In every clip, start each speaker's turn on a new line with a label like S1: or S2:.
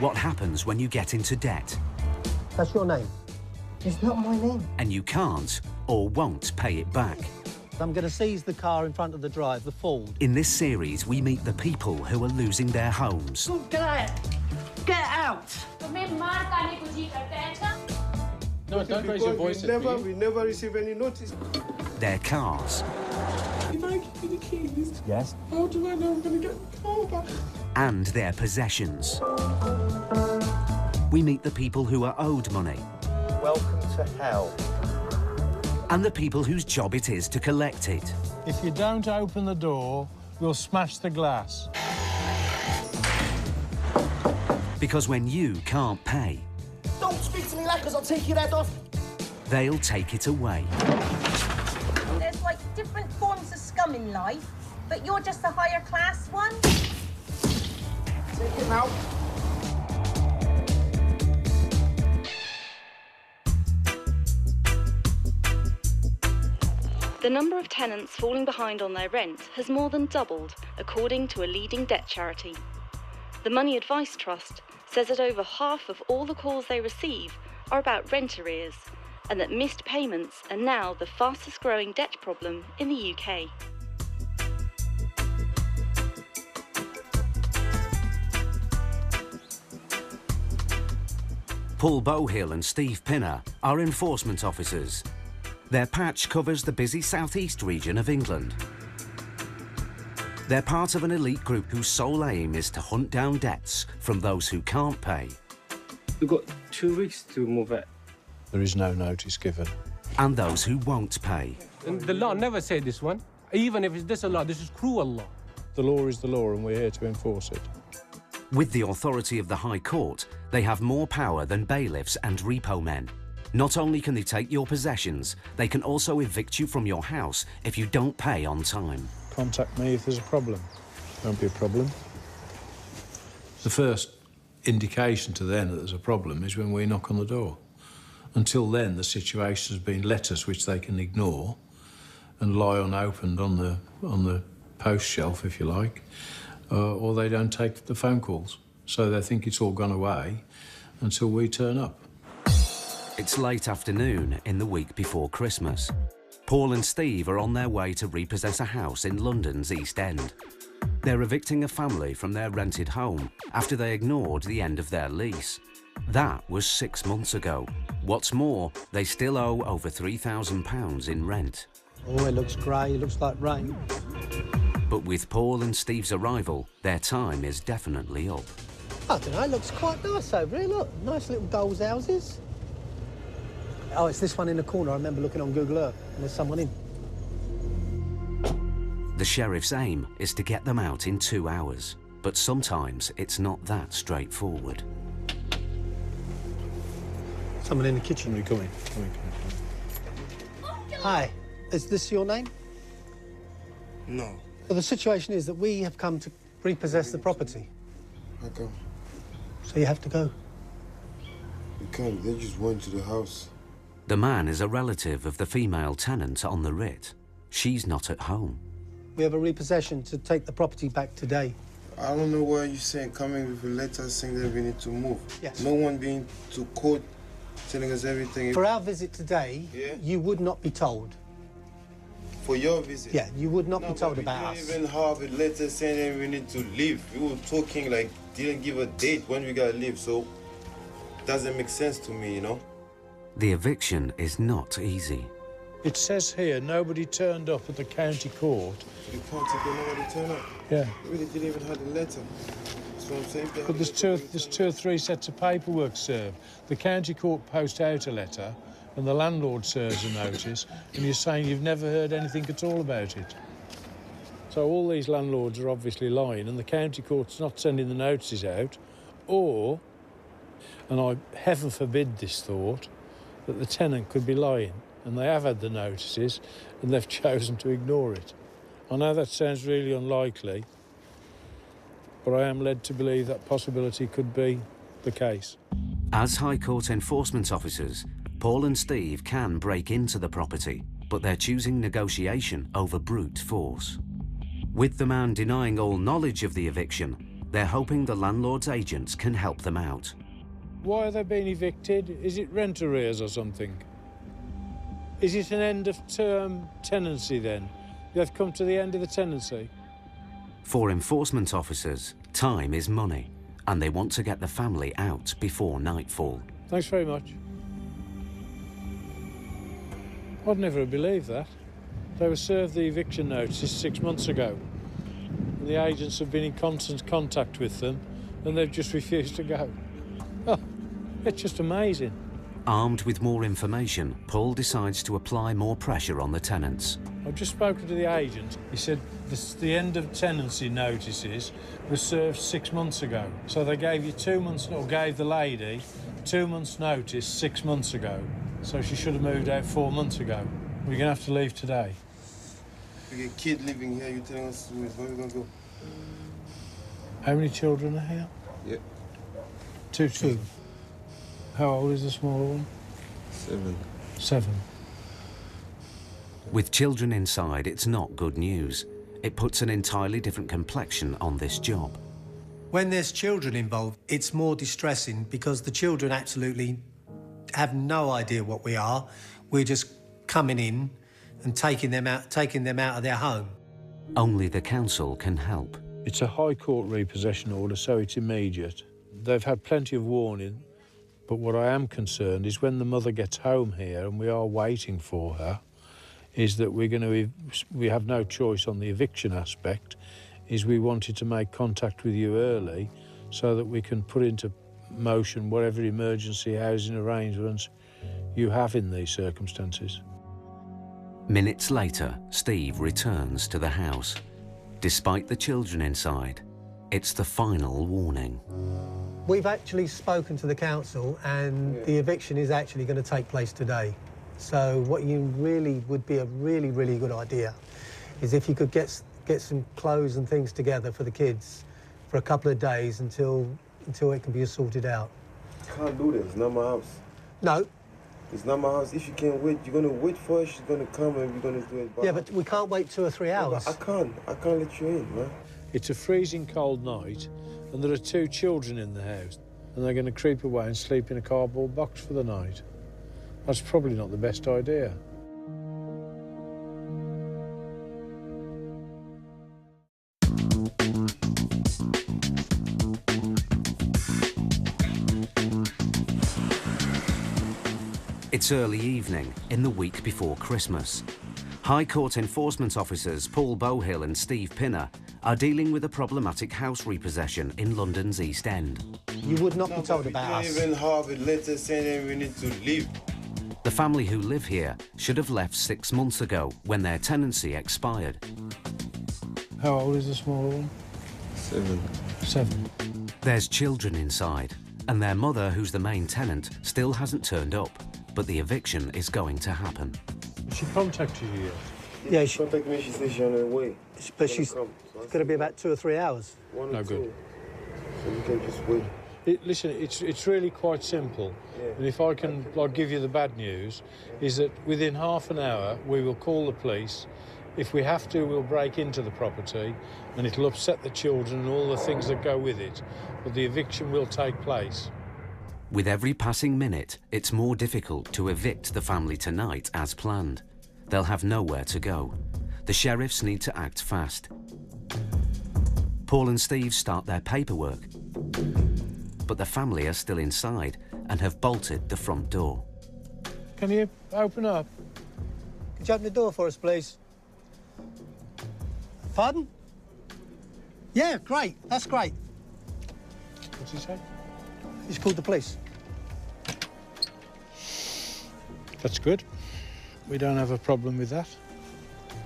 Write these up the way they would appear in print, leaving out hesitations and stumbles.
S1: what happens when you get into debt.
S2: That's your name?
S3: It's not my name.
S1: And you can't or won't pay it back.
S2: I'm going to seize the car in front of the drive, the Ford.
S1: In this series, we meet the people who are losing their homes.
S3: Get out! Get out!
S4: No, don't raise your voice at me.
S5: We never receive any notice.
S1: Their cars.
S5: If I give you the keys,
S2: Yes?
S5: how do I know I'm going to get the car back?
S1: And their possessions. We meet the people who are owed money.
S6: Welcome to hell.
S1: And the people whose job it is to collect it.
S4: If you don't open the door, we'll smash the glass.
S1: Because when you can't pay,
S3: Don't speak to me like, 'cause I'll take your head off.
S1: they'll take it away.
S7: There's like different forms of scum in life, but you're just a higher class one.
S3: Take him out.
S8: The number of tenants falling behind on their rent has more than doubled, according to a leading debt charity. The Money Advice Trust says that over half of all the calls they receive are about rent arrears, and that missed payments are now the fastest growing debt problem in the UK.
S1: Paul Bowhill and Steve Pinner are enforcement officers. Their patch covers the busy southeast region of England. They're part of an elite group whose sole aim is to hunt down debts from those who can't pay.
S9: We've got 2 weeks to move it.
S4: There is no notice given.
S1: And those who won't pay.
S10: And the law never said this one. Even if it's this a law, this is cruel law.
S4: The law is the law, and we're here to enforce it.
S1: With the authority of the High Court, they have more power than bailiffs and repo men. Not only can they take your possessions, they can also evict you from your house if you don't pay on time.
S4: Contact me if there's a problem. Won't be a problem. The first indication to them that there's a problem is when we knock on the door. Until then, the situation has been letters which they can ignore and lie unopened on the post shelf, if you like, or they don't take the phone calls. So they think it's all gone away until we turn up.
S1: It's late afternoon in the week before Christmas. Paul and Steve are on their way to repossess a house in London's East End. They're evicting a family from their rented home after they ignored the end of their lease. That was 6 months ago. What's more, they still owe over £3,000 in rent.
S2: Oh, it looks grey, it looks like rain.
S1: But with Paul and Steve's arrival, their time is definitely up.
S2: I don't know, it looks quite nice over here, look. Nice little doll's houses. Oh, it's this one in the corner. I remember looking on Google Earth, and there's someone in.
S1: The sheriff's aim is to get them out in 2 hours, but sometimes it's not that straightforward.
S2: Someone in the kitchen.
S4: Come in.
S2: Hi, is this your name?
S5: No.
S2: Well, the situation is that we have come to repossess the property.
S5: How come?
S2: So you have to go.
S5: We can't. They just went to the house.
S1: The man is a relative of the female tenant on the writ. She's not at home.
S2: We have a repossession to take the property back today.
S5: I don't know why you're saying coming with a letter saying that we need to move.
S2: Yes.
S5: No one being to court telling us everything.
S2: For our visit today,
S5: Yeah?
S2: you would not be told.
S5: For your visit?
S2: Yeah, you would not
S5: No,
S2: be told
S5: but
S2: about
S5: we
S2: us.
S5: didn't even have a letter saying that we need to leave. We were talking like, didn't give a date when we gotta leave, so doesn't make sense to me, you know?
S1: The eviction is not easy.
S4: It says here nobody turned up at the county court.
S5: You can't take nobody turn up.
S4: Yeah.
S5: We really didn't even have the letter. That's what I'm saying.
S4: But there's two or three sets of paperwork served. The county court post out a letter and the landlord serves a notice, and you're saying you've never heard anything at all about it. So all these landlords are obviously lying, and the county court's not sending the notices out, or, and I heaven forbid this thought, that the tenant could be lying, and they have had the notices, and they've chosen to ignore it. I know that sounds really unlikely, but I am led to believe that possibility could be the case.
S1: As High Court enforcement officers, Paul and Steve can break into the property, but they're choosing negotiation over brute force. With the man denying all knowledge of the eviction, They're hoping the landlord's agents can help them out.
S4: Why are they being evicted? Is it rent arrears or something? Is it an end-of-term tenancy then? They've come to the end of the tenancy?
S1: For enforcement officers, time is money, and they want to get the family out before nightfall.
S4: Thanks very much. I'd never have believed that. They were served the eviction notices 6 months ago. And the agents have been in constant contact with them, and they've just refused to go. Oh, it's just amazing.
S1: Armed with more information, Paul decides to apply more pressure on the tenants.
S4: I've just spoken to the agent. He said the end of tenancy notices were served 6 months ago. So they gave you 2 months, or gave the lady 2 months' notice 6 months ago. So she should have moved out 4 months ago. We're going to have to leave today.
S5: We get a kid living here, you're telling us where we're going to go?
S4: How many children are here?
S5: Yeah.
S4: Two children. How old is the smaller one?
S5: 7.
S4: 7.
S1: With children inside, it's not good news. It puts an entirely different complexion on this job.
S2: When there's children involved, it's more distressing because the children absolutely have no idea what we are. We're just coming in and taking them out of their home.
S1: Only the council can help.
S4: It's a High Court repossession order, so it's immediate. They've had plenty of warning, but what I am concerned is when the mother gets home here, and we are waiting for her, is that we have no choice on the eviction aspect, is we wanted to make contact with you early so that we can put into motion whatever emergency housing arrangements you have in these circumstances.
S1: Minutes later, Steve returns to the house. Despite the children inside, it's the final warning.
S2: We've actually spoken to the council and the eviction is actually going to take place today. So what you really would be a really, really good idea is if you could get some clothes and things together for the kids for a couple of days until it can be sorted out.
S5: Can't do that, it's not my house.
S2: No.
S5: It's not my house. If you can't wait, you're gonna wait for her, she's gonna come and we're gonna do it.
S2: Yeah, but we can't wait 2 or 3 hours.
S5: I can't let you in, man.
S4: It's a freezing cold night and there are 2 children in the house and they're going to creep away and sleep in a cardboard box for the night. That's probably not the best idea.
S1: It's early evening in the week before Christmas. High Court enforcement officers Paul Bohill and Steve Pinner are dealing with a problematic house repossession in London's East End.
S2: You would not be told about us.
S5: We don't even have a letter saying we need to leave.
S1: The family who live here should have left 6 months ago when their tenancy expired.
S4: How old is the smaller one?
S5: 7.
S4: 7.
S1: There's children inside, and their mother, who's the main tenant, still hasn't turned up, but the eviction is going to happen.
S4: She contacted you yet?
S2: Yeah,
S5: she contacted me, she said she's on her way.
S2: But it's going to be about 2 or 3 hours.
S4: No good.
S5: So we can just wait.
S4: Listen, it's really quite simple.
S5: Yeah.
S4: And if I can give you the bad news, is that within half an hour we will call the police. If we have to, we'll break into the property and it'll upset the children and all the things that go with it. But the eviction will take place.
S1: With every passing minute, it's more difficult to evict the family tonight as planned. They'll have nowhere to go. The sheriffs need to act fast. Paul and Steve start their paperwork, but the family are still inside and have bolted the front door.
S4: Can you open up?
S2: Could you open the door for us, please? Pardon? Yeah, great. That's great.
S4: What's he say?
S2: He's called the police.
S4: That's good. We don't have a problem with that.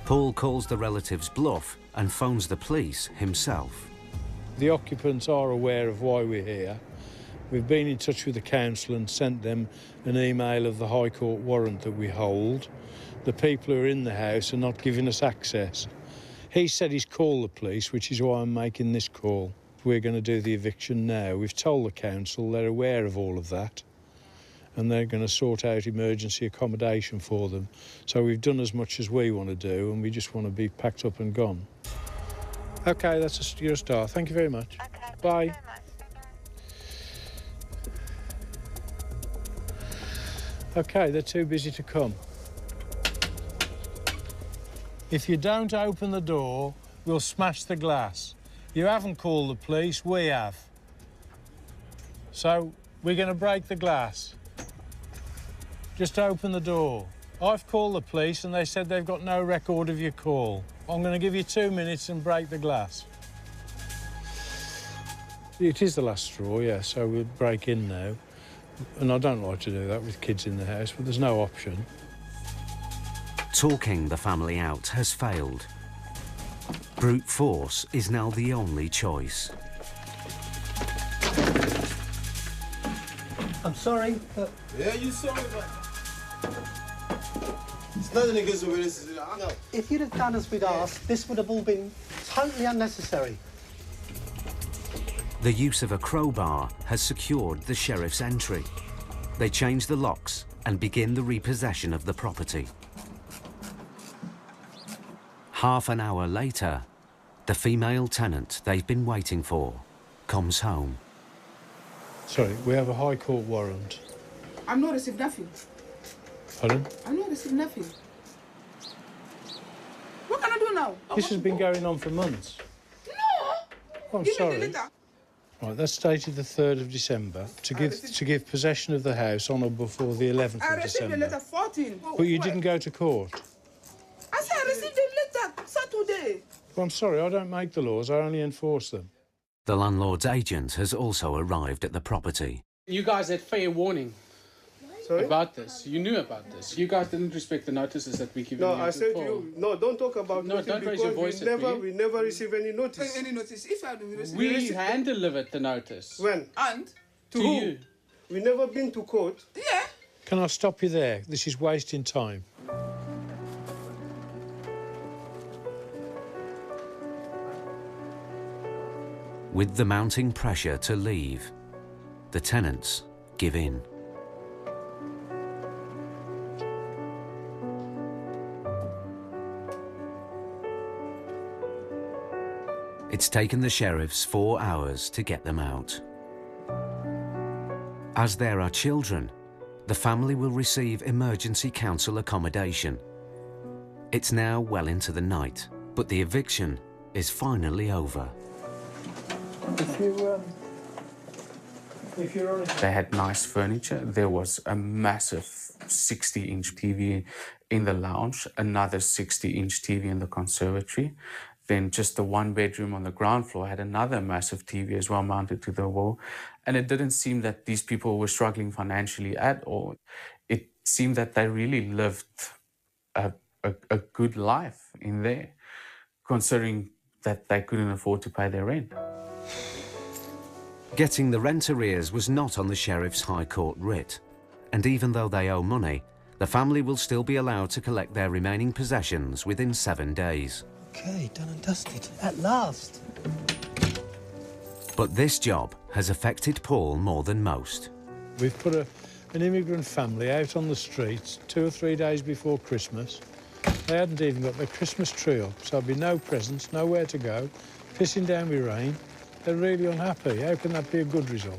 S1: Paul calls the relatives' bluff and phones the police himself.
S4: The occupants are aware of why we're here. We've been in touch with the council and sent them an email of the High Court warrant that we hold. The people who are in the house are not giving us access. He said he's called the police, which is why I'm making this call. We're going to do the eviction now. We've told the council, they're aware of all of that, and they're going to sort out emergency accommodation for them. So we've done as much as we want to do, and we just want to be packed up and gone. OK, you're a star. Thank you very much.
S7: Okay.
S4: Bye. OK, they're too busy to come. If you don't open the door, we'll smash the glass. You haven't called the police, we have. So, we're going to break the glass. Just open the door. I've called the police and they said they've got no record of your call. I'm going to give you 2 minutes and break the glass. It is the last straw, yeah, so we'll break in now. And I don't like to do that with kids in the house, but there's no option.
S1: Talking the family out has failed. Brute force is now the only choice.
S2: I'm sorry, but...
S5: Yeah, you sorry, but... It's nothing against the way this is.
S2: No, if you'd have done as we'd asked, this would have all been totally unnecessary.
S1: The use of a crowbar has secured the sheriff's entry. They change the locks and begin the repossession of the property. Half an hour later, the female tenant they've been waiting for comes home.
S4: Sorry, we have a High Court warrant.
S11: I've not received nothing.
S4: Pardon?
S11: I've not received nothing. What can I do now?
S4: This has been going on for months.
S11: No!
S4: Oh, I'm
S11: Give me
S4: sorry.
S11: the letter.
S4: Right, that's dated the 3rd of December to give possession of the house on or before the 11th
S11: I
S4: of
S11: received
S4: December.
S11: the letter 14.
S4: But you didn't go to court.
S11: I said I received the letter Saturday.
S4: Well, I'm sorry, I don't make the laws, I only enforce them.
S1: The landlord's agent has also arrived at the property.
S10: You guys had fair warning about this. You knew about this. You guys didn't respect the notices that we given you.
S12: No, I said to you, no, don't talk about
S10: No, don't raise your voice at me.
S12: We never receive any notice.
S11: Any notice? If I receive
S10: We hand-delivered the notice.
S12: When?
S11: And?
S12: To
S10: To
S12: who?
S10: you.
S12: We never been to court.
S11: Yeah.
S4: Can I stop you there? This is wasting time.
S1: With the mounting pressure to leave, the tenants give in. It's taken the sheriffs 4 hours to get them out. As there are children, the family will receive emergency council accommodation. It's now well into the night, but the eviction is finally over.
S12: If you're honest.
S13: They had nice furniture. There was a massive 60-inch TV in the lounge, another 60-inch TV in the conservatory. Then just the one bedroom on the ground floor had another massive TV as well mounted to the wall. And it didn't seem that these people were struggling financially at all. It seemed that they really lived a good life in there, considering that they couldn't afford to pay their rent.
S1: Getting the rent arrears was not on the sheriff's High Court writ, and even though they owe money, the family will still be allowed to collect their remaining possessions within 7 days.
S2: Okay, done and dusted, at last.
S1: But this job has affected Paul more than most.
S4: We've put an immigrant family out on the streets 2 or 3 days before Christmas. They hadn't even got their Christmas tree up, so there'd be no presents, nowhere to go, pissing down with rain. They're really unhappy. How can that be a good result?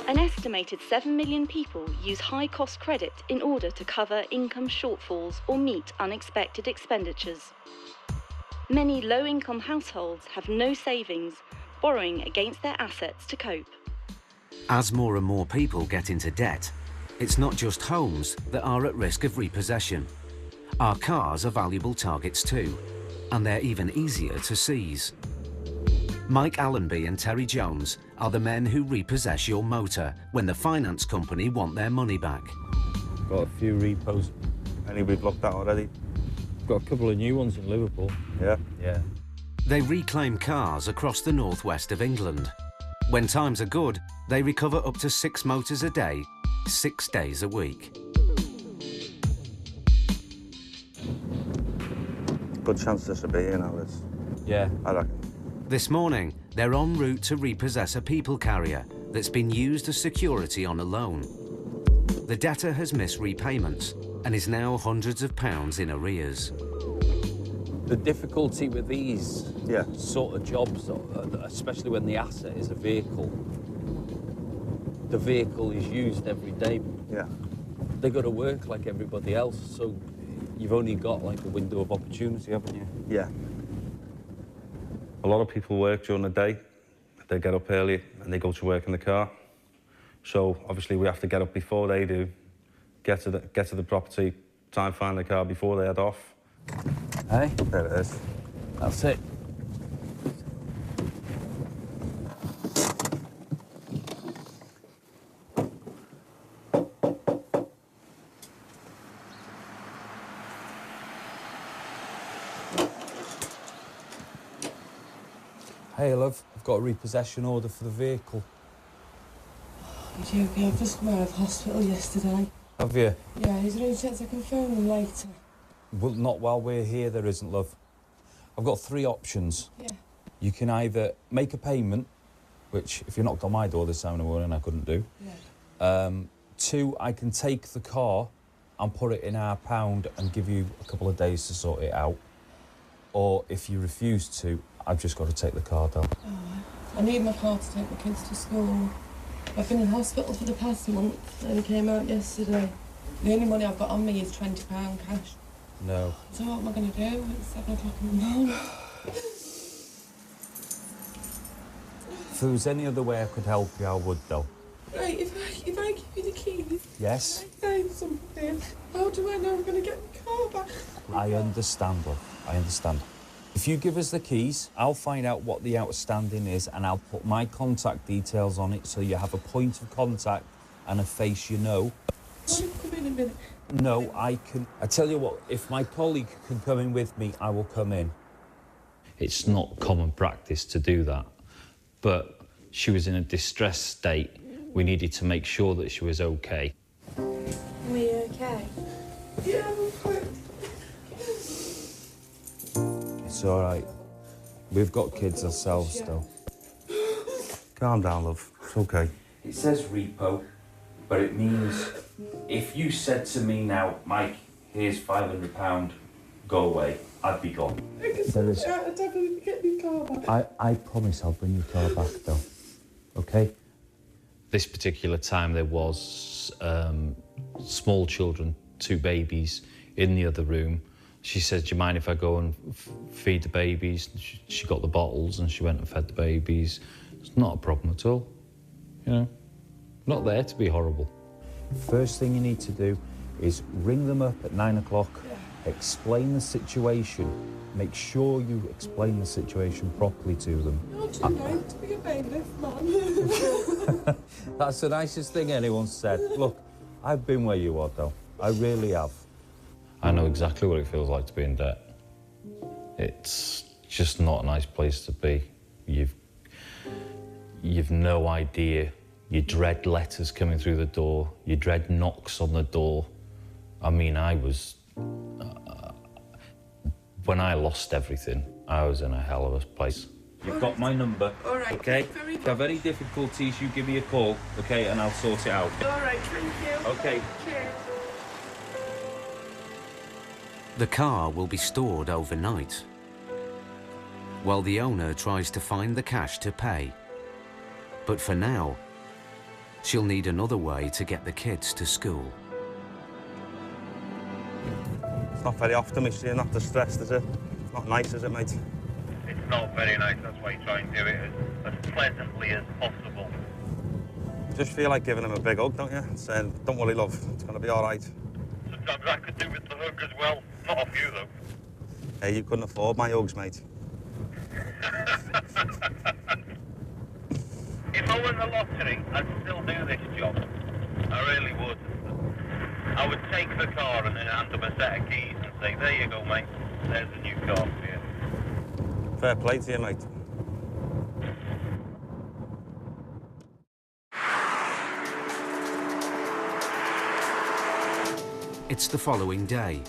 S8: An estimated 7 million people use high-cost credit in order to cover income shortfalls or meet unexpected expenditures. Many low-income households have no savings, borrowing against their assets to cope.
S1: As more and more people get into debt, it's not just homes that are at risk of repossession. Our cars are valuable targets too, and they're even easier to seize. Mike Allenby and Terry Jones are the men who repossess your motor when the finance company want their money back.
S14: Got a few repos. Any we've looked at already. Got a couple of new ones in Liverpool. Yeah.
S1: They reclaim cars across the northwest of England. When times are good, they recover up to 6 motors a day, 6 days a week.
S14: Good chance this will be here now, this. Yeah. I reckon.
S1: This morning, they're en route to repossess a people carrier that's been used as security on a loan. The debtor has missed repayments and is now hundreds of pounds in arrears.
S15: The difficulty with these sort of jobs, especially when the asset is a vehicle, the vehicle is used every day.
S14: Yeah.
S15: They've got to work like everybody else, so you've only got like a window of opportunity, haven't you?
S14: Yeah. A lot of people work during the day. They get up early and they go to work in the car. So obviously we have to get up before they do, get to the property, try and find the car before they head off.
S15: Hey?
S14: There it is.
S15: That's it. Hey, love, I've got a repossession order for the vehicle.
S11: You're joking, I've just come out of hospital yesterday.
S15: Have you?
S11: Yeah, is there any chance I can phone them later?
S15: Well, not while we're here, there isn't, love. I've got 3 options.
S11: Yeah.
S15: You can either make a payment, which, if you knocked on my door this time in the morning, I couldn't do.
S11: Yeah.
S15: 2, I can take the car and put it in our pound and give you a couple of days to sort it out. Or, if you refuse to, I've just got to take the car down.
S11: Oh, I need my car to take the kids to school. I've been in hospital for the past month and came out yesterday. The only money I've got on me is £20 cash.
S15: No.
S11: So what am I going to do? It's 7 o'clock in the morning.
S15: If there was any other way I could help you, I would, though.
S11: Right, if I give you the keys...
S15: Yes?
S11: I find something. How do I know I'm going to get the car back?
S15: I understand, love. I understand. If you give us the keys, I'll find out what the outstanding is and I'll put my contact details on it so you have a point of contact and a face you know.
S11: Can you come in a minute?
S15: No, I can... I tell you what, if my colleague can come in with me, I will come in. It's not common practice to do that, but she was in a distressed state. We needed to make sure that she was okay.
S11: Are you okay? Yeah, I'm fine.
S15: It's all right. We've got kids ourselves, still.
S14: Calm down, love. It's okay.
S15: It says repo, but it means if you said to me now, Mike, here's £500, go away, I'd be gone. There is...
S11: I definitely get my car back.
S15: I promise I'll bring your car back, though. OK? This particular time, there was small children, 2 babies, in the other room. She said, do you mind if I go and feed the babies? She got the bottles and she went and fed the babies. It's not a problem at all, you know? Not there to be horrible. First thing you need to do is ring them up at 9 o'clock, explain the situation, make sure you explain the situation properly to them.
S11: You're too late to be a bailiff, man.
S15: That's the nicest thing anyone's said. Look, I've been where you are, though. I really have. I know exactly what it feels like to be in debt. It's just not a nice place to be. You've no idea. You dread letters coming through the door. You dread knocks on the door. I mean, I was... when I lost everything, I was in a hell of a place. You've got my number,
S11: All right,
S15: okay?
S11: very
S15: If you have any difficulties, you give me a call, okay, and I'll sort it out.
S11: All right, thank you.
S15: Okay.
S11: Cheers.
S1: The car will be stored overnight, while the owner tries to find the cash to pay. But for now, she'll need another way to get the kids to school.
S14: It's not very often we see you not distressed, is it? It's not nice, is it, mate?
S16: It's not very nice, that's why you try and do it as pleasantly as possible.
S14: You just feel like giving him a big hug, don't you? Saying, don't worry, love, it's going to be all right.
S16: Sometimes I could do with the hug as well. Not off you, though.
S14: Hey, you couldn't afford my hugs, mate.
S16: If I won the lottery, I'd still do this job. I really would. I would take the car and then hand them a set of keys and say, there you go, mate. There's a new car for you.
S14: Fair play to you, mate.
S1: It's the following day.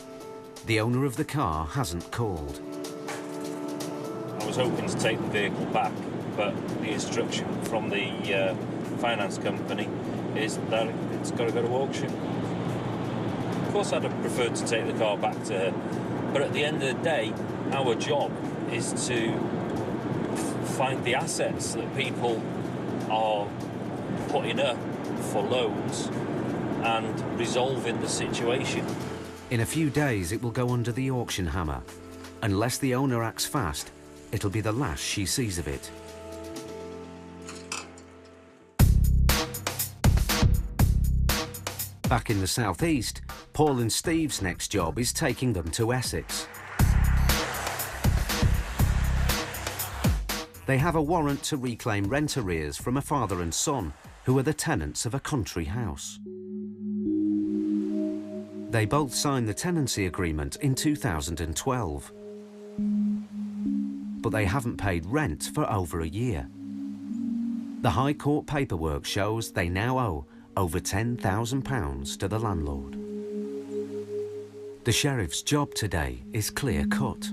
S1: The owner of the car hasn't called.
S17: I was hoping to take the vehicle back, but the instruction from the finance company is that it's got to go to auction. Of course I'd have preferred to take the car back to her, but at the end of the day, our job is to find the assets that people are putting up for loans and resolving the situation.
S1: In a few days, it will go under the auction hammer. Unless the owner acts fast, it'll be the last she sees of it. Back in the southeast, Paul and Steve's next job is taking them to Essex. They have a warrant to reclaim rent arrears from a father and son who are the tenants of a country house. They both signed the tenancy agreement in 2012. But they haven't paid rent for over a year. The High Court paperwork shows they now owe over £10,000 to the landlord. The sheriff's job today is clear-cut.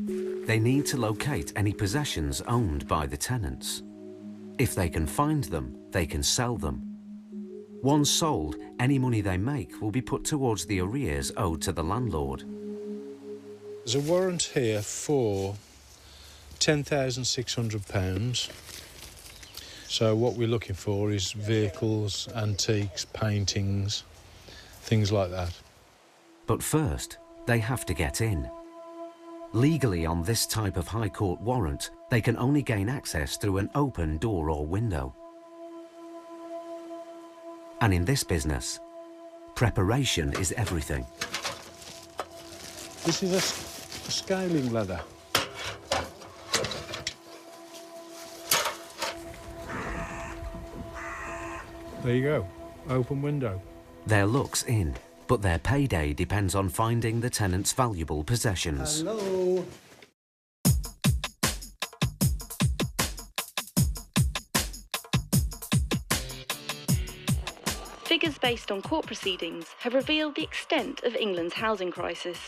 S1: They need to locate any possessions owned by the tenants. If they can find them, they can sell them. Once sold, any money they make will be put towards the arrears owed to the landlord.
S4: There's a warrant here for £10,600. So what we're looking for is vehicles, antiques, paintings, things like that.
S1: But first, they have to get in. Legally, on this type of High Court warrant, they can only gain access through an open door or window. And in this business, preparation is everything.
S4: This is a scaling ladder. There you go, open window.
S1: Their luck's in, but their payday depends on finding the tenant's valuable possessions.
S2: Hello.
S8: Figures based on court proceedings have revealed the extent of England's housing crisis.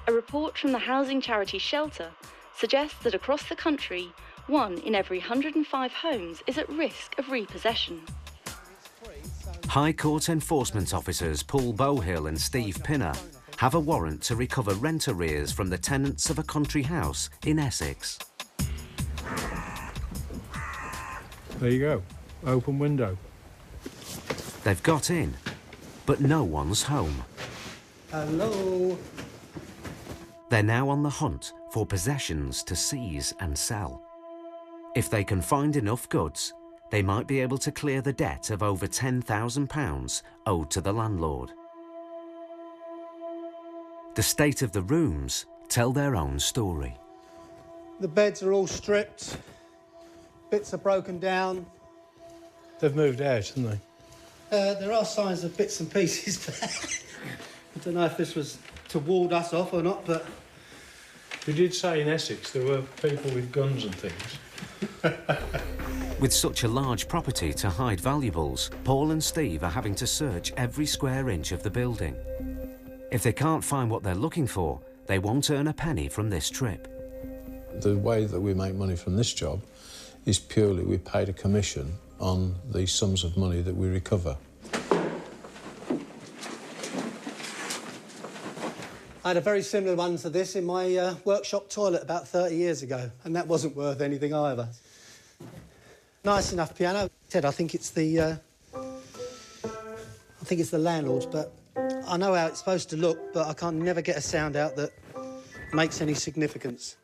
S8: A report from the housing charity Shelter suggests that across the country, 1 in every 105 homes is at risk of repossession.
S1: High Court enforcement officers Paul Bowhill and Steve Pinner have a warrant to recover rent arrears from the tenants of a country house in Essex.
S4: There you go, open window.
S1: They've got in, but no one's home.
S2: Hello.
S1: They're now on the hunt for possessions to seize and sell. If they can find enough goods, they might be able to clear the debt of over £10,000 owed to the landlord. The state of the rooms tell their own story.
S2: The beds are all stripped, bits are broken down.
S4: They've moved out, haven't they?
S2: There are signs of bits and pieces, but I don't know if this was to ward us off or not, but...
S4: You did say in Essex there were people with guns and things.
S1: With such a large property to hide valuables, Paul and Steve are having to search every square inch of the building. If they can't find what they're looking for, they won't earn a penny from this trip.
S4: The way that we make money from this job is purely we paid a commission on the sums of money that we recover.
S2: I had a very similar one to this in my workshop toilet about 30 years ago, and that wasn't worth anything either. Nice enough piano. Ted, I think it's the landlord's, but I know how it's supposed to look, but I can't never get a sound out that makes any significance.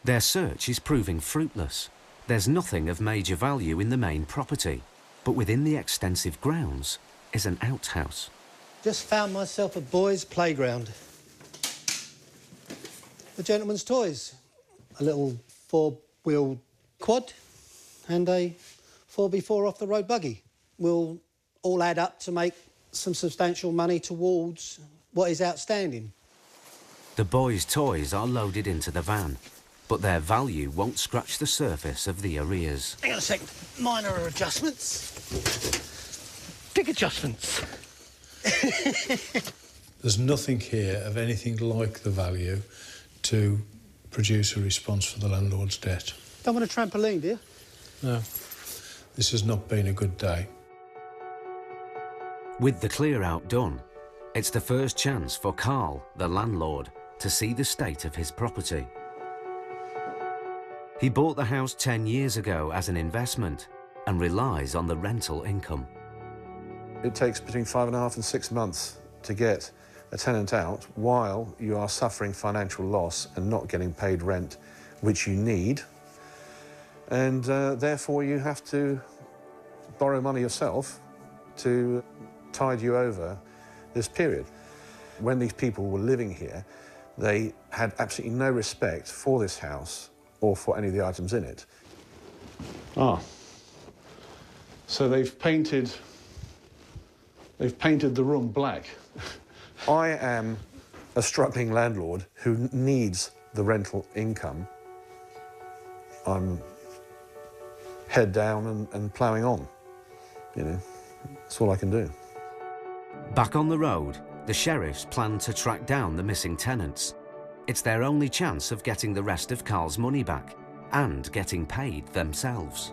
S1: Their search is proving fruitless. There's nothing of major value in the main property, but within the extensive grounds is an outhouse.
S2: Just found myself a boys' playground. The gentleman's toys. A little four-wheel quad and a 4x4 off-the-road buggy will all add up to make some substantial money towards what is outstanding.
S1: The boys' toys are loaded into the van, but their value won't scratch the surface of the arrears.
S2: Hang on a second. Minor adjustments. Big adjustments.
S4: There's nothing here of anything like the value to produce a response for the landlord's debt.
S2: Don't want a trampoline, do you?
S4: No. This has not been a good day.
S1: With the clear-out done, it's the first chance for Carl, the landlord, to see the state of his property. He bought the house 10 years ago as an investment and relies on the rental income.
S18: It takes between 5.5 and 6 months to get a tenant out while you are suffering financial loss and not getting paid rent, which you need. And therefore you have to borrow money yourself to tide you over this period. When these people were living here, they had absolutely no respect for this house or for any of the items in it.
S12: Ah, so they've painted the room black.
S18: I am a struggling landlord who needs the rental income. I'm head down and ploughing on, you know. That's all I can do.
S1: Back on the road, the sheriffs plan to track down the missing tenants. It's their only chance of getting the rest of Carl's money back and getting paid themselves.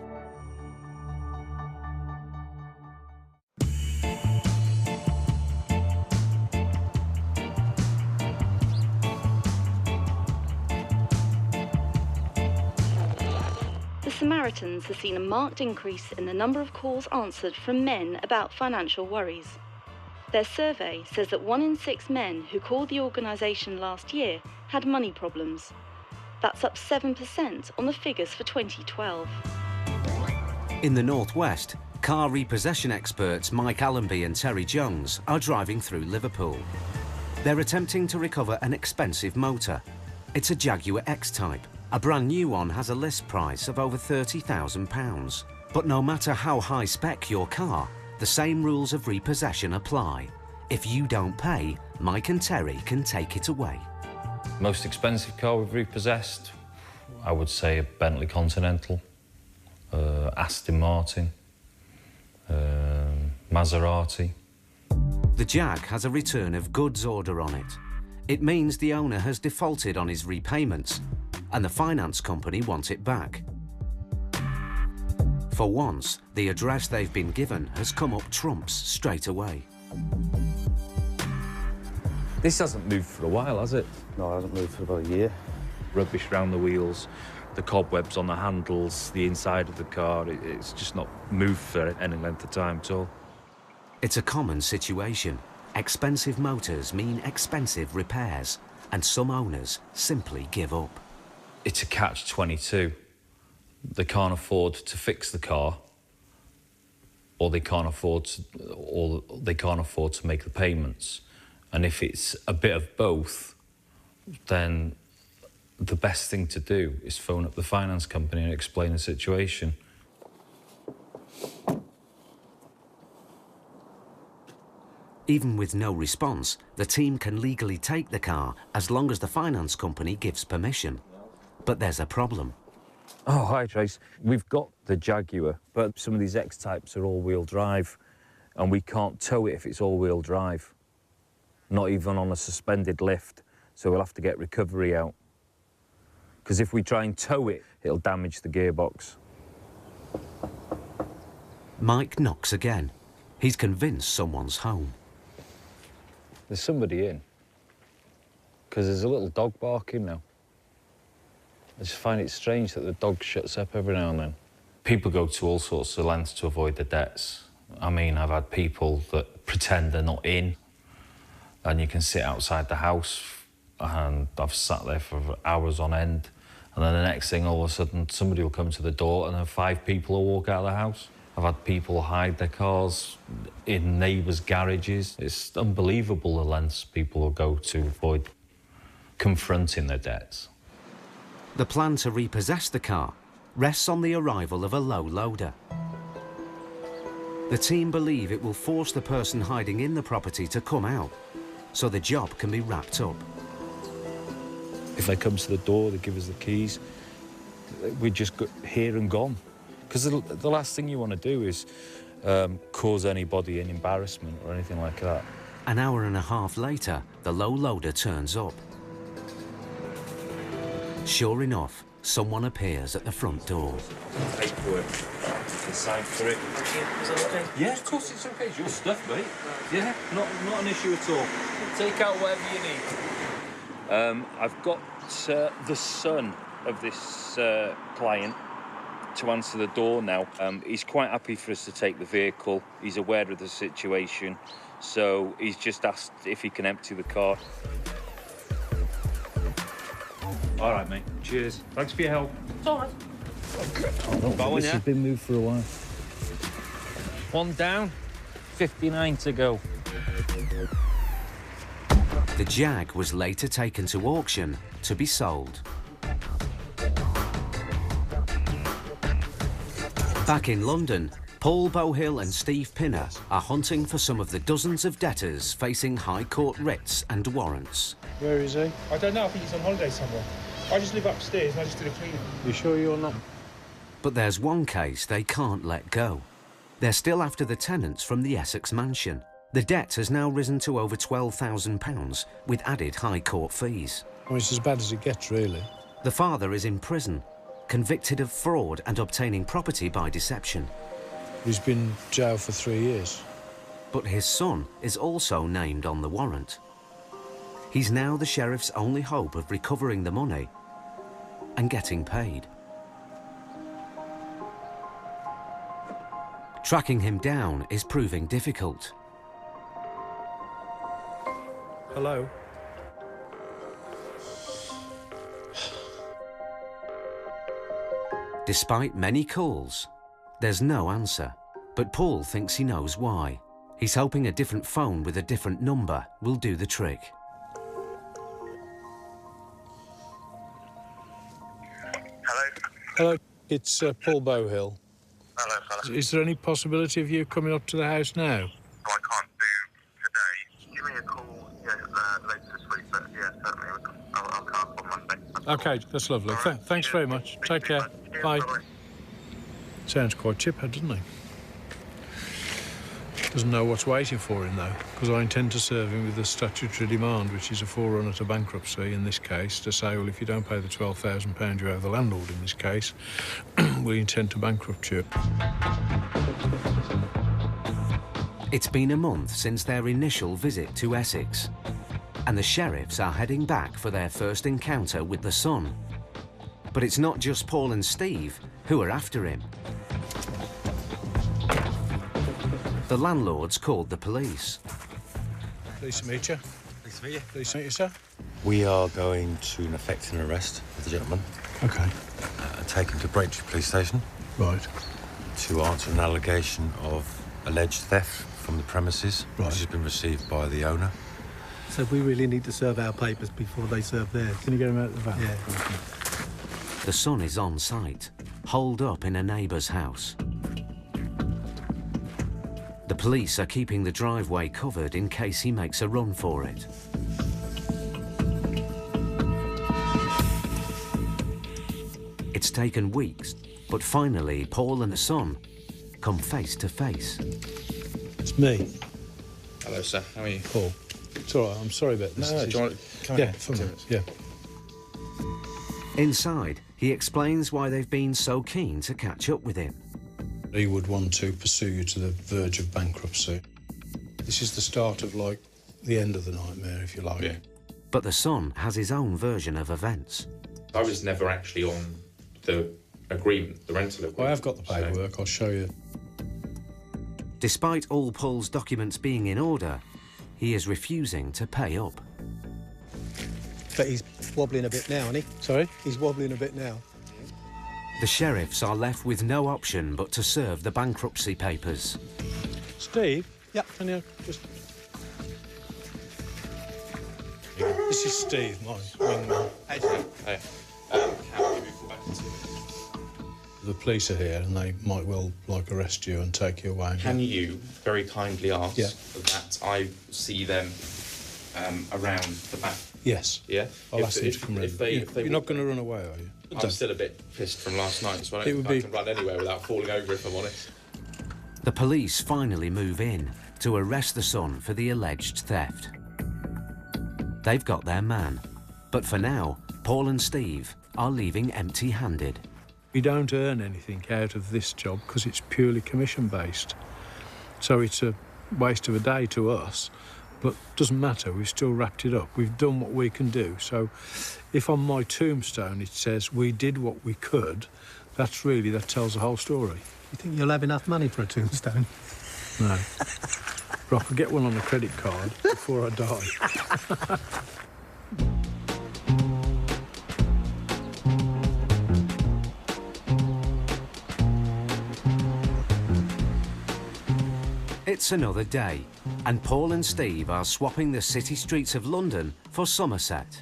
S8: The Samaritans have seen a marked increase in the number of calls answered from men about financial worries. Their survey says that 1 in 6 men who called the organisation last year had money problems. That's up 7% on the figures for 2012.
S1: In the northwest, car repossession experts Mike Allenby and Terry Jones are driving through Liverpool. They're attempting to recover an expensive motor. It's a Jaguar X-Type. A brand new one has a list price of over £30,000. But no matter how high spec your car, the same rules of repossession apply. If you don't pay, Mike and Terry can take it away.
S15: Most expensive car we've repossessed, I would say a Bentley Continental, Aston Martin, Maserati.
S1: The Jag has a return of goods order on it. It means the owner has defaulted on his repayments and the finance company want it back. For once, the address they've been given has come up trumps straight away.
S17: This hasn't moved for a while, has it?
S14: No, it hasn't moved for about a year.
S17: Rubbish round the wheels, the cobwebs on the handles, the inside of the car, it's just not moved for any length of time at all.
S1: It's a common situation. Expensive motors mean expensive repairs, and some owners simply give up.
S15: It's a catch-22. They can't afford to fix the car, or they can't afford to make the payments. And if it's a bit of both, then the best thing to do is phone up the finance company and explain the situation.
S1: Even with no response, the team can legally take the car as long as the finance company gives permission. But there's a problem.
S17: Oh, hi, Trace. We've got the Jaguar, but some of these X-Types are all-wheel drive, and we can't tow it if it's all-wheel drive. Not even on a suspended lift, so we'll have to get recovery out. Because if we try and tow it, it'll damage the gearbox.
S1: Mike knocks again. He's convinced someone's home.
S15: There's somebody in, because there's a little dog barking now. I just find it strange that the dog shuts up every now and then. People go to all sorts of lengths to avoid the debts. I mean, I've had people that pretend they're not in, and you can sit outside the house, and I've sat there for hours on end, and then the next thing, all of a sudden, somebody will come to the door, and then 5 people will walk out of the house. I've had people hide their cars in neighbours' garages. It's unbelievable the lengths people will go to avoid confronting their debts.
S1: The plan to repossess the car rests on the arrival of a low loader. The team believe it will force the person hiding in the property to come out, so the job can be wrapped up.
S17: If they come to the door, they give us the keys, we're just here and gone. Because the last thing you want to do is cause anybody an embarrassment or anything like that.
S1: An hour and a half later, the low loader turns up. Sure enough, someone appears at the front door.
S17: Paperwork. To sign for it. Is that okay? Yeah, of course it's okay. It's your stuff, mate. Yeah, not an issue at all. Take out whatever you need. I've got the son of this client to answer the door now. He's quite happy for us to take the vehicle. He's aware of the situation, so he's just asked if he can empty the car.
S15: All right, mate. Cheers. Thanks for your help.
S7: It's all right.
S17: Bowen,
S15: This
S17: yeah?
S15: has been moved for a while.
S17: One down, 59 to go.
S1: The Jag was later taken to auction to be sold. Back in London, Paul Bohill and Steve Pinner are hunting for some of the dozens of debtors facing High Court writs and warrants.
S4: Where is he?
S19: I don't know, I think he's on holiday somewhere. I just live upstairs and I just did a cleaning.
S4: You sure you're not?
S1: But there's one case they can't let go. They're still after the tenants from the Essex mansion. The debt has now risen to over £12,000 with added High Court fees.
S4: Well, it's as bad as it gets, really.
S1: The father is in prison, convicted of fraud and obtaining property by deception.
S4: He's been jailed for 3 years.
S1: But his son is also named on the warrant. He's now the sheriff's only hope of recovering the money and getting paid. Tracking him down is proving difficult.
S4: Hello?
S1: Despite many calls, there's no answer. But Paul thinks he knows why. He's hoping a different phone with a different number will do the trick.
S4: Hello, it's Paul Bohill.
S16: Hello, fella.
S4: Is there any possibility of you coming up to the house now?
S16: I can't do today. Give me a call later this week, but yeah, certainly I'll come up on Monday.
S4: Okay, that's lovely. Thanks very much. Take care. Bye. Sounds quite chipper, doesn't he? Doesn't know what's waiting for him, though, because I intend to serve him with a statutory demand, which is a forerunner to bankruptcy in this case, to say, well, if you don't pay the £12,000 you owe the landlord in this case, we intend to bankrupt you.
S1: It's been a month since their initial visit to Essex, and the sheriffs are heading back for their first encounter with the son. But it's not just Paul and Steve who are after him. The landlord's called the police.
S4: Pleased to meet you.
S20: Pleased to meet you.
S4: Pleased to meet you, sir.
S20: We are going to effect an arrest of the gentleman.
S4: Okay.
S20: Take him to Braintree Police Station.
S4: Right.
S20: To answer an allegation of alleged theft from the premises, which has been received by the owner.
S2: So we really need to serve our papers before they serve theirs.
S4: Can you get him out of the van?
S2: Yeah.
S1: The son is on site, holed up in a neighbour's house. The police are keeping the driveway covered in case he makes a run for it. It's taken weeks, but finally Paul and the son come face to face.
S4: It's me.
S12: Hello, sir. How are you?
S4: Paul. It's all right. I'm sorry about this.
S12: No, do you want to come
S4: Yeah,
S12: in?
S4: for a minute. Yeah.
S1: Inside, he explains why they've been so keen to catch up with him.
S4: He would want to pursue you to the verge of bankruptcy. This is the start of, like, the end of the nightmare, if you like.
S12: Yeah.
S1: But the son has his own version of events.
S12: I was never actually on the agreement, the rental agreement.
S4: I have got the paperwork. I'll show you.
S1: Despite all Paul's documents being in order, he is refusing to pay up.
S2: But he's wobbling a bit now, isn't he?
S4: Sorry?
S2: He's wobbling a bit now.
S1: The sheriffs are left with no option but to serve the bankruptcy papers.
S4: Steve?
S2: Yep.
S4: Can you just... This is Steve, my wingman.
S12: Hey, Steve. Hey. How do we call back into
S4: The police are here and they might well, like, arrest you and take you away.
S12: Can you very kindly ask that I see them around the back?
S4: Yes.
S12: Yeah?
S4: I'll ask them to come round. You're not going to run away, are you?
S12: I'm still a bit pissed from last night, so I don't think I can run anywhere without falling over, if I'm honest.
S1: The police finally move in to arrest the son for the alleged theft. They've got their man, but for now, Paul and Steve are leaving empty-handed.
S4: We don't earn anything out of this job because it's purely commission-based. So it's a waste of a day to us, but doesn't matter, we've still wrapped it up. We've done what we can do. So if on my tombstone it says we did what we could, that tells the whole story.
S2: You think you'll have enough money for a tombstone?
S4: No. But I could get one on a credit card before I die.
S1: It's another day, and Paul and Steve are swapping the city streets of London for Somerset.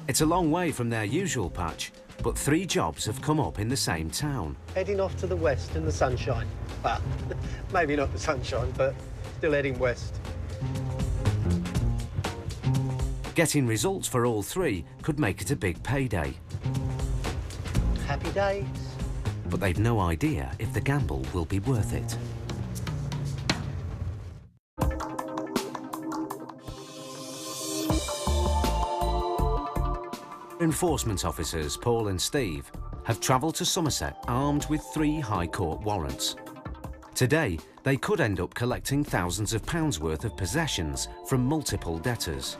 S1: It's a long way from their usual patch, but 3 jobs have come up in the same town.
S2: Heading off to the west in the sunshine. Well, maybe not the sunshine, but still heading west.
S1: Getting results for all 3 could make it a big payday.
S2: Happy days.
S1: But they've no idea if the gamble will be worth it. Enforcement officers Paul and Steve have travelled to Somerset armed with 3 High Court warrants. Today, they could end up collecting thousands of pounds worth of possessions from multiple debtors.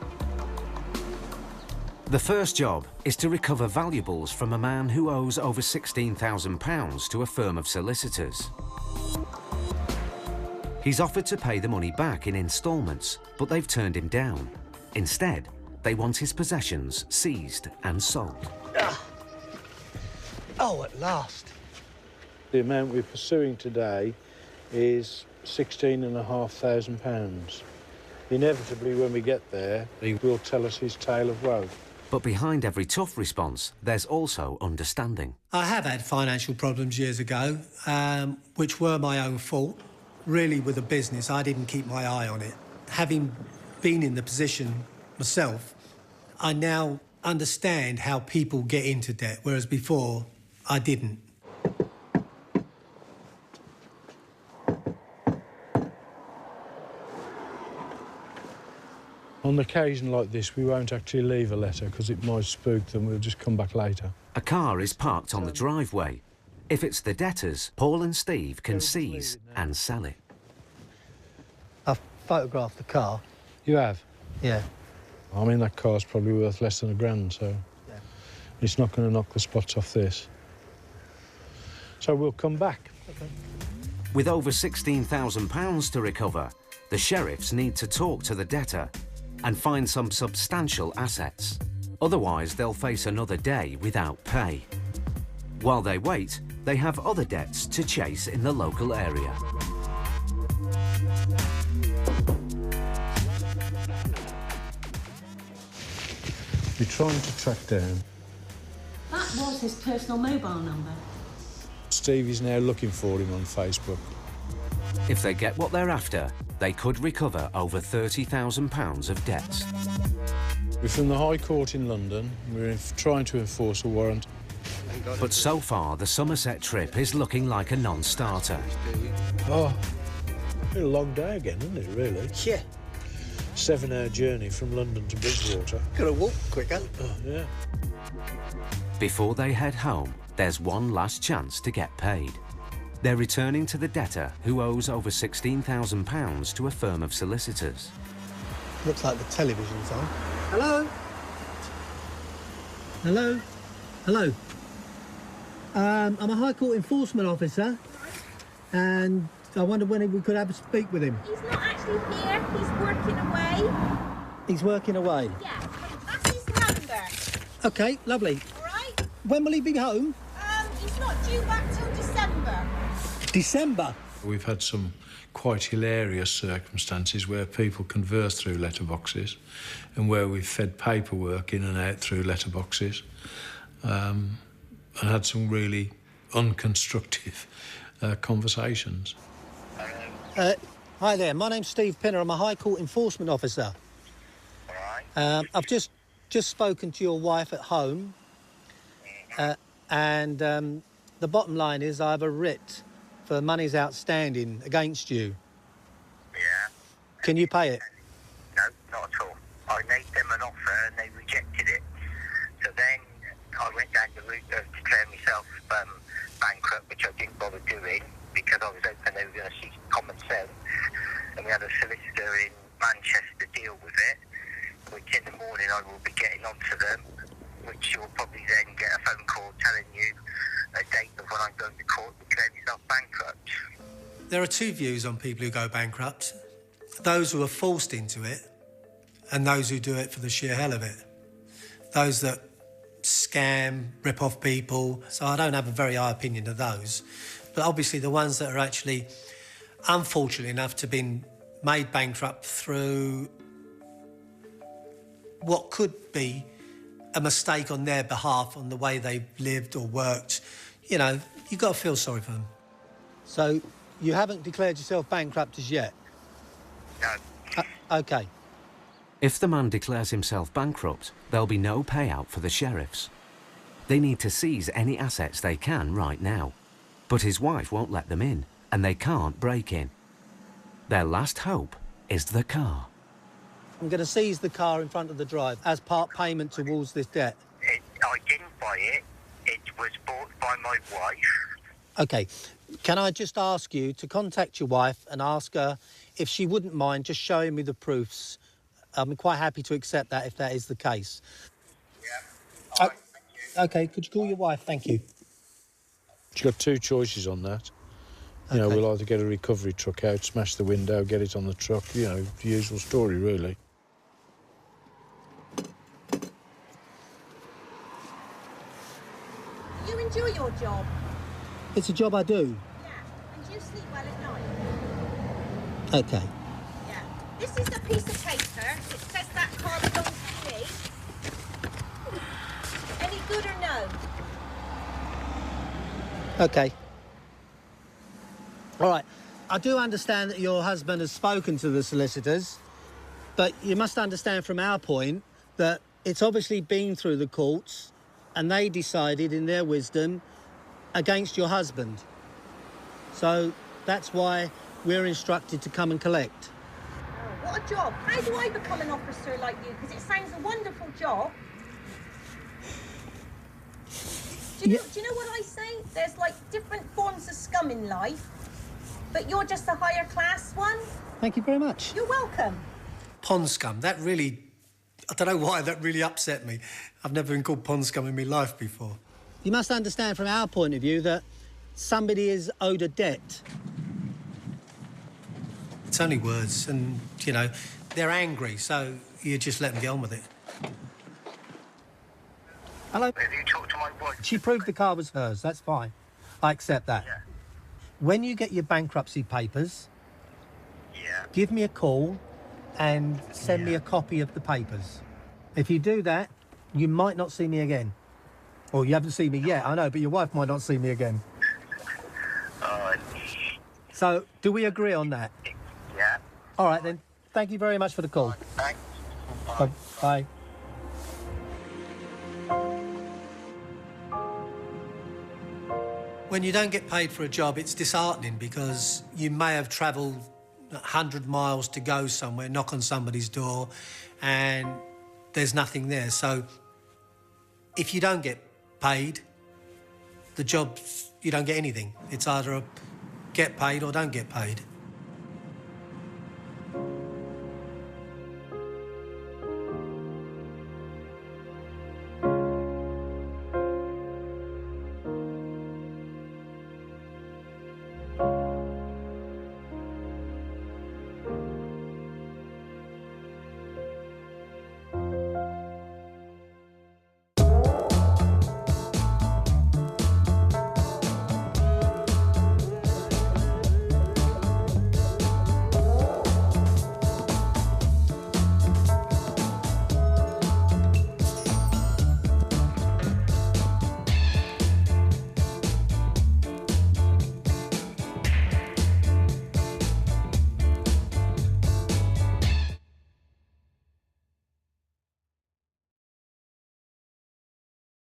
S1: The first job is to recover valuables from a man who owes over £16,000 to a firm of solicitors. He's offered to pay the money back in instalments, but they've turned him down. Instead, they want his possessions seized and sold.
S2: Oh, at last.
S4: The amount we're pursuing today is £16,500. Inevitably, when we get there, he will tell us his tale of woe.
S1: But behind every tough response, there's also understanding.
S2: I have had financial problems years ago, which were my own fault. Really, with the business, I didn't keep my eye on it. Having been in the position myself, I now understand how people get into debt, whereas before, I didn't.
S4: On an occasion like this, we won't actually leave a letter because it might spook them. We'll just come back later.
S1: A car is parked on the driveway. If it's the debtors, Paul and Steve can seize and sell it.
S2: I've photographed the car.
S4: You have?
S2: Yeah.
S4: I mean, that car's probably worth less than £1,000, so
S2: yeah.
S4: It's not going to knock the spots off this. So we'll come back.
S2: Okay.
S1: With over £16,000 to recover, the sheriffs need to talk to the debtor and find some substantial assets. Otherwise, they'll face another day without pay. While they wait, they have other debts to chase in the local area.
S4: We're trying to track down.
S7: That was his personal mobile number.
S4: Steve is now looking for him on Facebook.
S1: If they get what they're after, they could recover over £30,000 of debts.
S4: We're from the High Court in London. We're trying to enforce a warrant.
S1: But so far, the Somerset trip is looking like a non-starter.
S4: Oh, been a long day again, isn't it, really?
S2: Yeah.
S4: 7-hour journey from London to Bridgewater.
S2: Could have walked quicker.
S4: Oh, yeah.
S1: Before they head home, there's one last chance to get paid. They're returning to the debtor who owes over £16,000 to a firm of solicitors.
S2: Looks like the television's on. Hello? Hello? Hello? I'm a High Court enforcement officer, and I wonder when we could have a speak with him.
S7: He's not actually here, he's working away.
S2: He's working away?
S7: Yeah, that's his number.
S2: OK, lovely.
S7: All right?
S2: When will he be home?
S7: He's not due back till December.
S2: December?
S4: We've had some quite hilarious circumstances where people converse through letterboxes and where we've fed paperwork in and out through letterboxes and had some really unconstructive conversations.
S2: Hi there, my name's Steve Pinner. I'm a High Court enforcement officer. I've just spoken to your wife at home, and the bottom line is I have a writ for money's outstanding against you.
S16: Yeah.
S2: Can you pay it?
S16: No, not at all. I made them an offer and they rejected it. So then I went down the route of declaring myself bankrupt, which I didn't bother doing because I was hoping they were going to see common sense. And we had a solicitor in Manchester deal with it, which in the morning I will be getting onto them, which you'll probably then get a phone call telling you a date of when I'm going to court to declare myself bankrupt.
S2: There are two views on people who go bankrupt. Those who are forced into it and those who do it for the sheer hell of it. Those that scam, rip off people. So I don't have a very high opinion of those. But obviously the ones that are actually unfortunate enough to have been made bankrupt through what could be a mistake on their behalf on the way they've lived or worked, you know, you've got to feel sorry for them. So you haven't declared yourself bankrupt as yet?
S16: No.
S2: OK.
S1: If the man declares himself bankrupt, there'll be no payout for the sheriffs. They need to seize any assets they can right now. But his wife won't let them in, and they can't break in. Their last hope is the car.
S2: I'm going to seize the car in front of the drive as part payment towards this debt.
S16: I didn't buy it. It was bought by my wife.
S2: OK. Can I just ask you to contact your wife and ask her if she wouldn't mind just showing me the proofs? I'm quite happy to accept that if that is the case.
S16: Yeah. Right, thank you.
S2: OK, could you call your wife? Thank you.
S4: You've got two choices on that. You know, we'll either get a recovery truck out, smash the window, get it on the truck, you know, the usual story, really.
S7: You enjoy your job?
S2: It's a job I do.
S7: Yeah. And do you sleep well at night?
S2: OK.
S7: Yeah. This is a piece of paper. It says that car belongs to me. Any good or no?
S2: OK. All right. I do understand that your husband has spoken to the solicitors, but you must understand from our point that it's obviously been through the courts and they decided in their wisdom against your husband. So that's why we're instructed to come and collect.
S7: Oh, what a job. How do I become an officer like you? Because it sounds a wonderful job. Do you know what I say? There's like different forms of scum in life, but you're just a higher class one.
S2: Thank you very much.
S7: You're welcome.
S2: Pond scum, that really... I don't know why that really upset me. I've never been called pond scum in my life before. You must understand from our point of view that somebody is owed a debt. It's only words and, you know, they're angry, so you just let them get on with it. Hello?
S16: Have you talked to my wife?
S2: She proved the car was hers, that's fine. I accept that.
S16: Yeah.
S2: When you get your bankruptcy papers, give me a call and send me a copy of the papers. If you do that, you might not see me again. Or you haven't seen me yet, I know, but your wife might not see me again. So, do we agree on that?
S16: Yeah.
S2: All right, then. Thank you very much for the call.
S16: Thanks.
S2: Bye. Bye. When you don't get paid for a job, it's disheartening because you may have travelled 100 miles to go somewhere, knock on somebody's door, and there's nothing there. So if you don't get paid, the job, you don't get anything. It's either get paid or don't get paid.